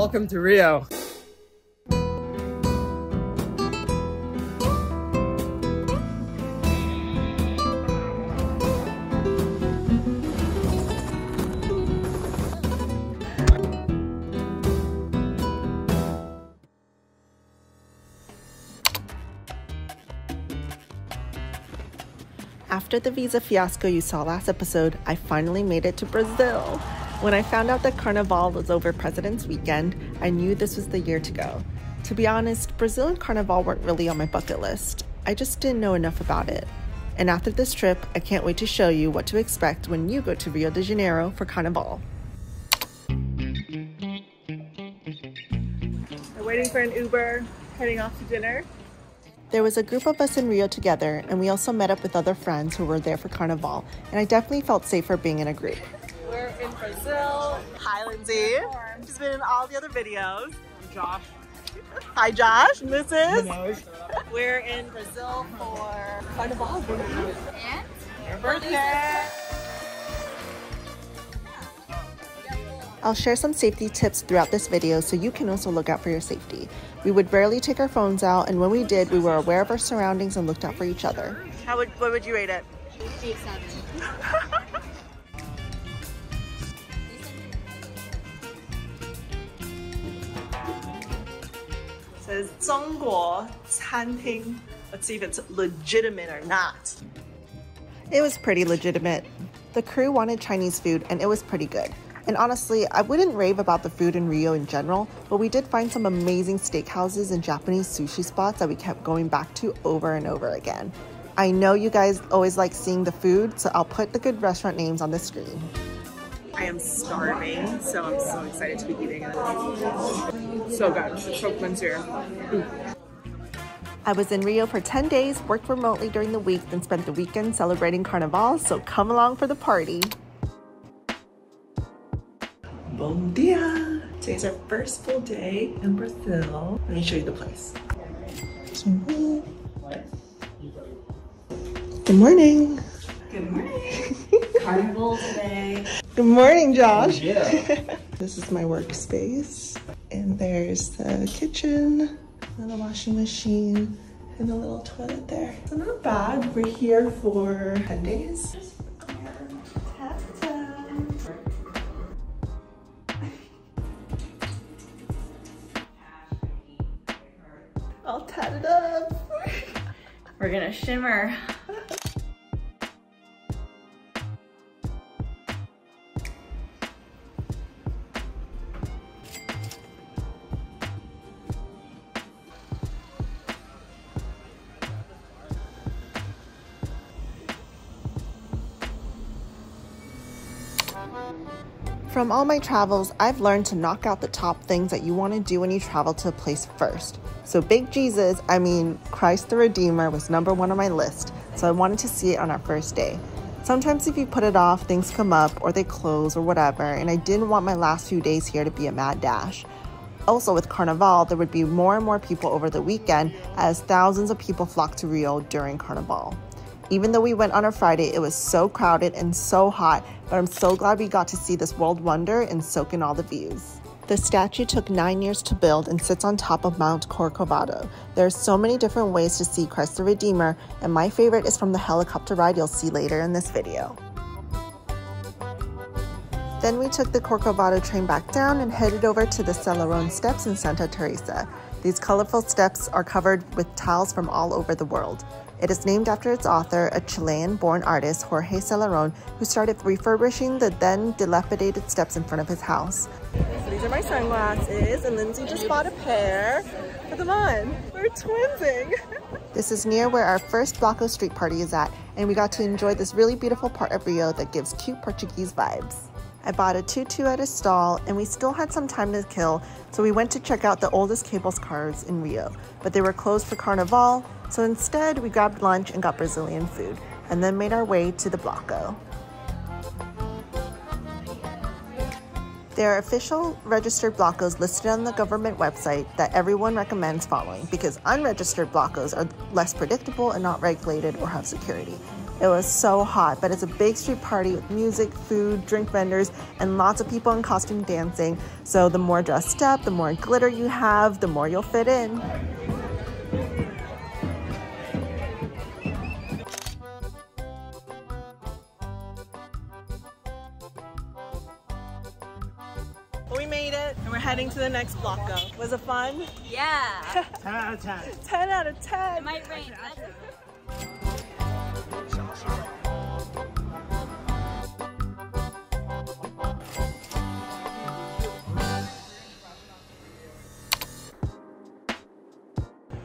Welcome to Rio. After the visa fiasco you saw last episode, I finally made it to Brazil. When I found out that Carnival was over President's Weekend, I knew this was the year to go. To be honest, Brazil and Carnival weren't really on my bucket list. I just didn't know enough about it. And after this trip, I can't wait to show you what to expect when you go to Rio de Janeiro for Carnival. We're waiting for an Uber, heading off to dinner. There was a group of us in Rio together, and we also met up with other friends who were there for Carnival, and I definitely felt safer being in a group. We're in Brazil. Hi, Lindsay. She's been in all the other videos. I'm Josh. Hi, Josh. This is? We're in Brazil for Carnival. And Your birthday. I'll share some safety tips throughout this video so you can also look out for your safety. We would rarely take our phones out, and when we did, we were aware of our surroundings and looked out for each other. What would you rate it? 8-7. It says 中国餐厅. Let's see if it's legitimate or not. It was pretty legitimate. The crew wanted Chinese food, and it was pretty good. And honestly, I wouldn't rave about the food in Rio in general, but we did find some amazing steakhouses and Japanese sushi spots that we kept going back to over and over again. I know you guys always like seeing the food, so I'll put the good restaurant names on the screen. I am starving, so I'm so excited to be eating it. So good. I was in Rio for 10 days, worked remotely during the week, then spent the weekend celebrating Carnival, so come along for the party. Bom dia! Today's our first full day in Brazil. Let me show you the place. Good morning. Good morning. Carnival today. Good morning, Josh. Yeah. This is my workspace. And there's the kitchen, and the washing machine, and a little toilet there. So not bad. We're here for 10 days. All tatted up. We're gonna shimmer. From all my travels, I've learned to knock out the top things that you want to do when you travel to a place first. So Big Jesus, Christ the Redeemer, was number one on my list, so I wanted to see it on our first day. Sometimes if you put it off, things come up or they close or whatever, and I didn't want my last few days here to be a mad dash. Also with Carnival, there would be more and more people over the weekend as thousands of people flocked to Rio during Carnival. Even though we went on a Friday, it was so crowded and so hot, but I'm so glad we got to see this world wonder and soak in all the views. The statue took 9 years to build and sits on top of Mount Corcovado. There are so many different ways to see Christ the Redeemer, and my favorite is from the helicopter ride you'll see later in this video. Then we took the Corcovado train back down and headed over to the Selaron steps in Santa Theresa. These colorful steps are covered with tiles from all over the world. It is named after its author, a Chilean-born artist, Jorge Selaron, who started refurbishing the then dilapidated steps in front of his house. So these are my sunglasses, and Lindsay just bought a pair. Put them on. We're twinsing. This is near where our first Bloco street party is at, and we got to enjoy this really beautiful part of Rio that gives cute Portuguese vibes. I bought a tutu at a stall, and we still had some time to kill, so we went to check out the oldest cable cars in Rio, but they were closed for Carnival, so instead we grabbed lunch and got Brazilian food, and then made our way to the Bloco. There are official registered Blocos listed on the government website that everyone recommends following because unregistered Blocos are less predictable and not regulated or have security. It was so hot, but it's a big street party with music, food, drink vendors, and lots of people in costume dancing. So the more dressed up, the more glitter you have, the more you'll fit in. We made it, and we're heading to the next Bloco. Was it fun? Yeah. 10 out of 10. 10 out of 10. It might rain.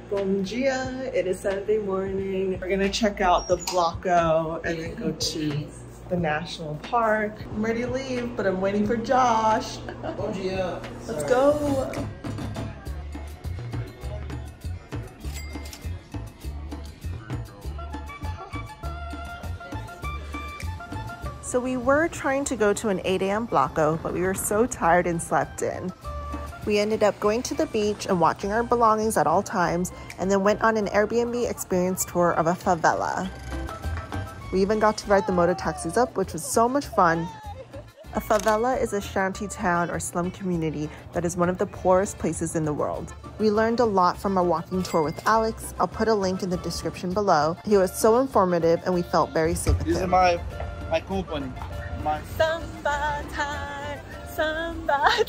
Bom dia. It is Saturday morning. We're gonna check out the Bloco and then go to the national park. I'm ready to leave, but I'm waiting for Josh. Bom dia. Let's go. So we were trying to go to an 8 a.m. Bloco, but we were so tired and slept in. We ended up going to the beach and watching our belongings at all times, and then went on an Airbnb experience tour of a favela. We even got to ride the motor taxis up, which was so much fun. A favela is a shanty town or slum community that is one of the poorest places in the world. We learned a lot from our walking tour with Alex. I'll put a link in the description below. He was so informative and we felt very safe with him. This is my company. Samba time, Samba.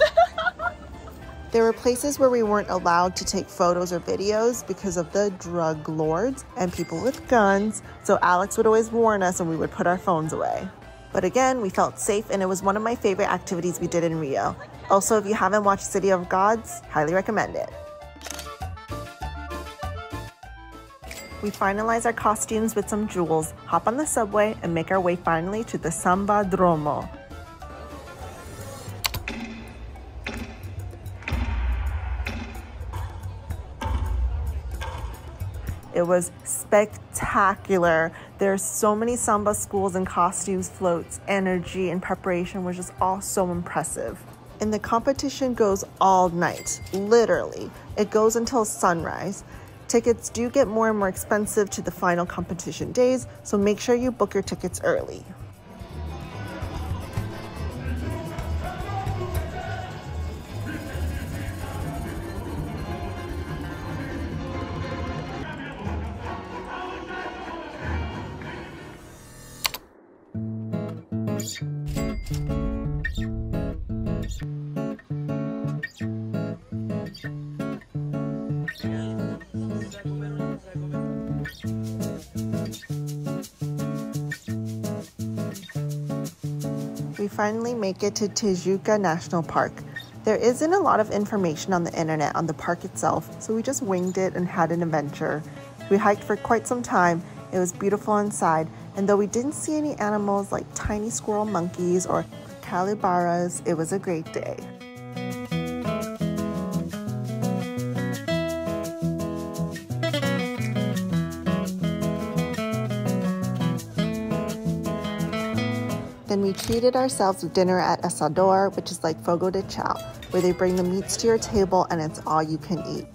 There were places where we weren't allowed to take photos or videos because of the drug lords and people with guns, so Alex would always warn us and we would put our phones away. But again, we felt safe and it was one of my favorite activities we did in Rio. Also, if you haven't watched City of Gods, highly recommend it. We finalize our costumes with some jewels, hop on the subway, and make our way finally to the Sambodromo. It was spectacular. There's so many samba schools and costumes, floats, energy, and preparation was just all so impressive. And the competition goes all night, literally. It goes until sunrise. Tickets do get more and more expensive to the final competition days, so make sure you book your tickets early. We finally make it to Tijuca National Park. There isn't a lot of information on the internet on the park itself, so we just winged it and had an adventure. We hiked for quite some time. It was beautiful inside, and though we didn't see any animals like tiny squirrel monkeys or capybaras, it was a great day. Then we treated ourselves with dinner at Assador, which is like fogo de chao, where they bring the meats to your table and it's all you can eat.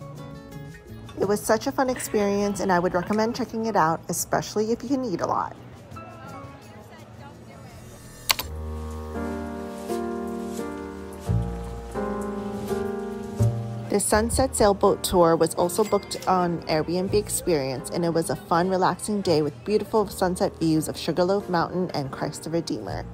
It was such a fun experience and I would recommend checking it out, especially if you can eat a lot. The Sunset Sailboat Tour was also booked on Airbnb Experience, and it was a fun, relaxing day with beautiful sunset views of Loaf Mountain and Christ the Redeemer.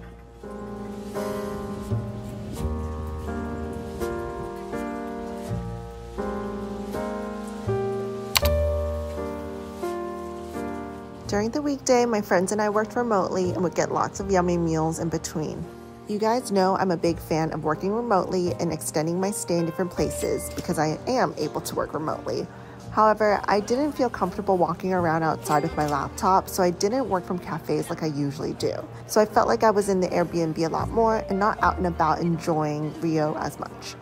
During the weekday, my friends and I worked remotely and would get lots of yummy meals in between. You guys know I'm a big fan of working remotely and extending my stay in different places because I am able to work remotely. However, I didn't feel comfortable walking around outside with my laptop, so I didn't work from cafes like I usually do. So I felt like I was in the Airbnb a lot more and not out and about enjoying Rio as much.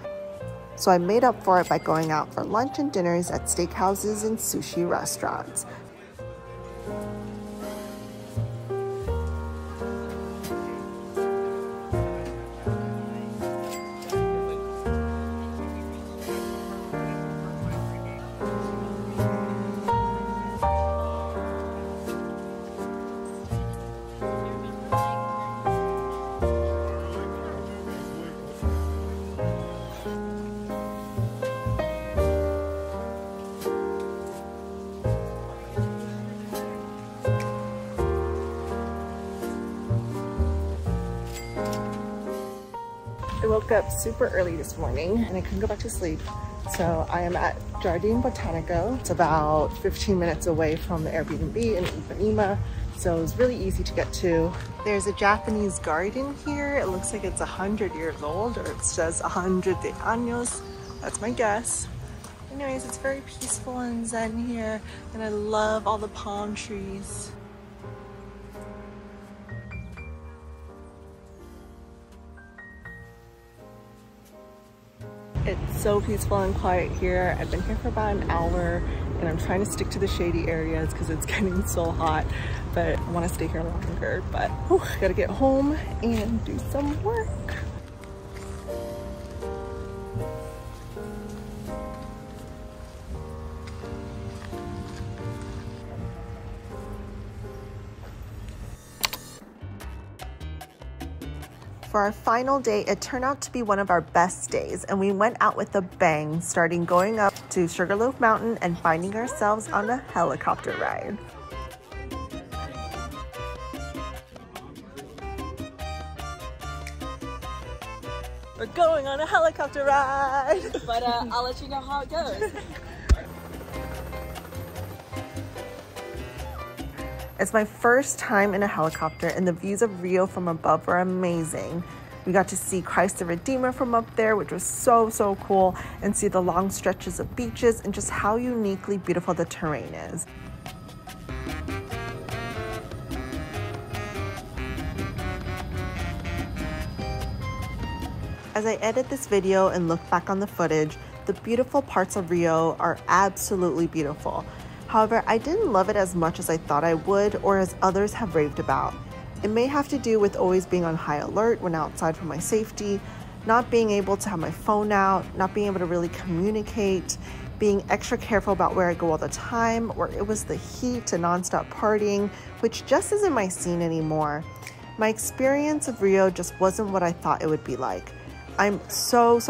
So I made up for it by going out for lunch and dinners at steakhouses and sushi restaurants. I woke up super early this morning and I couldn't go back to sleep. So I am at Jardin Botanico. It's about 15 minutes away from the Airbnb in Ipanema. So it's really easy to get to. There's a Japanese garden here. It looks like it's 100 years old, or it says 100 de años. That's my guess. Anyways, it's very peaceful and zen here. And I love all the palm trees. It's so peaceful and quiet here. I've been here for about an hour and I'm trying to stick to the shady areas because it's getting so hot, but I want to stay here longer. But gotta get home and do some work. For our final day, it turned out to be one of our best days, and we went out with a bang, starting going up to Sugarloaf Mountain and finding ourselves on a helicopter ride. We're going on a helicopter ride! But I'll let you know how it goes. It's my first time in a helicopter, and the views of Rio from above were amazing. We got to see Christ the Redeemer from up there, which was so cool, and see the long stretches of beaches and just how uniquely beautiful the terrain is. As I edit this video and look back on the footage, the beautiful parts of Rio are absolutely beautiful. However, I didn't love it as much as I thought I would or as others have raved about. It may have to do with always being on high alert when outside for my safety, not being able to have my phone out, not being able to really communicate, being extra careful about where I go all the time, or it was the heat and nonstop partying, which just isn't my scene anymore. My experience of Rio just wasn't what I thought it would be like. I'm so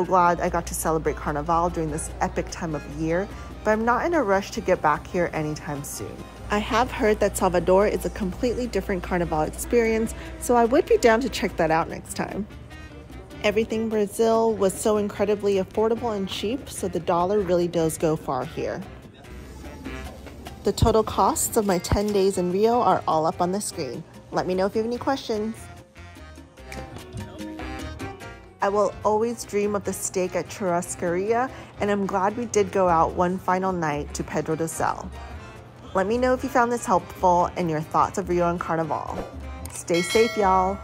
glad I got to celebrate Carnival during this epic time of year, but I'm not in a rush to get back here anytime soon. I have heard that Salvador is a completely different Carnival experience, so I would be down to check that out next time. Everything Brazil was so incredibly affordable and cheap, so the dollar really does go far here. The total costs of my 10 days in Rio are all up on the screen. Let me know if you have any questions. I will always dream of the steak at Churrascaria, and I'm glad we did go out one final night to Pedro do Sal. Let me know if you found this helpful and your thoughts of Rio and Carnival. Stay safe, y'all.